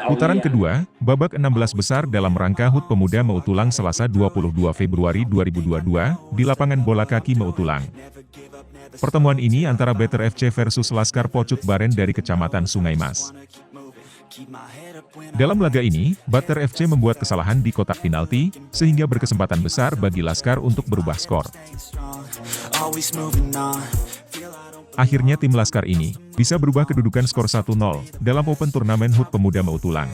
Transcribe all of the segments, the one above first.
Putaran kedua, babak 16 besar dalam rangka HUT Pemuda Mautulang Selasa 22 Februari 2022, di lapangan bola kaki Mautulang. Pertemuan ini antara Better FC versus Laskar Pocut Baren dari Kecamatan Sungai Mas. Dalam laga ini, Better FC membuat kesalahan di kotak penalti, sehingga berkesempatan besar bagi Laskar untuk berubah skor. Akhirnya tim Laskar ini bisa berubah kedudukan skor 1-0 dalam Open Turnamen HUT Pemuda Mautulang.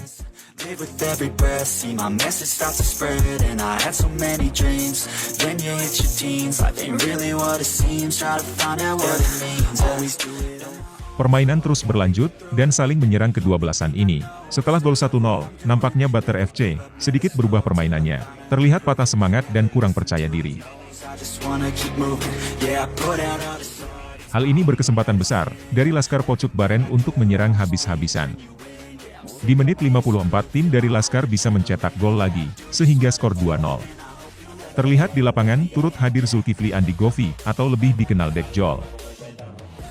Permainan terus berlanjut, dan saling menyerang kedua belasan ini. Setelah gol 1-0, nampaknya Better FC sedikit berubah permainannya. Terlihat patah semangat dan kurang percaya diri. Hal ini berkesempatan besar dari Laskar Pocut Baren untuk menyerang habis-habisan. Di menit 54 tim dari Laskar bisa mencetak gol lagi, sehingga skor 2-0. Terlihat di lapangan turut hadir Zulkifli Andi Govi, atau lebih dikenal Dekjol.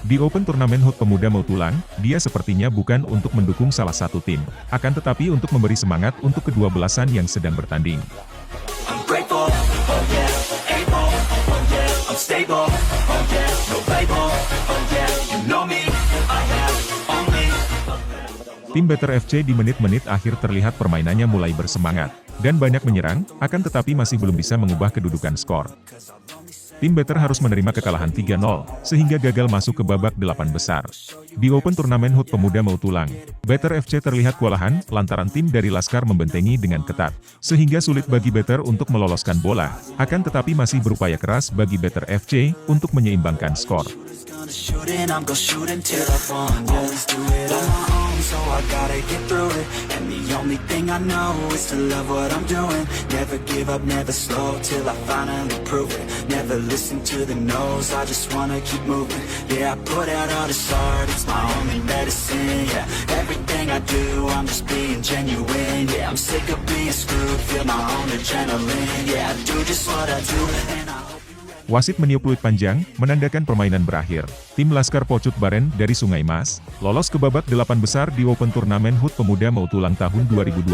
Di Open Turnamen HUT Pemuda Mautulang, dia sepertinya bukan untuk mendukung salah satu tim, akan tetapi untuk memberi semangat untuk kedua belasan yang sedang bertanding. Tim Better FC di menit-menit akhir terlihat permainannya mulai bersemangat, dan banyak menyerang, akan tetapi masih belum bisa mengubah kedudukan skor. Tim Better harus menerima kekalahan 3-0, sehingga gagal masuk ke babak 8 besar. Di Open Turnamen HUT Pemuda Mautulang, Better FC terlihat kewalahan lantaran tim dari Laskar membentengi dengan ketat, sehingga sulit bagi Better untuk meloloskan bola, akan tetapi masih berupaya keras bagi Better FC untuk menyeimbangkan skor. So I gotta get through it, and the only thing I know is to love what I'm doing. Never give up, never slow, till I finally prove it. Never listen to the no's, I just wanna keep moving. Yeah, I put out all this art, it's my only medicine. Yeah, everything I do, I'm just being genuine. Yeah, I'm sick of being screwed, feel my own adrenaline. Yeah, I do just what I do, and I hope. Wasit meniup peluit panjang, menandakan permainan berakhir. Tim Laskar Pocut Baren dari Sungai Mas, lolos ke babak 8 besar di Open Turnamen HUT Pemuda Mautulang tahun 2022.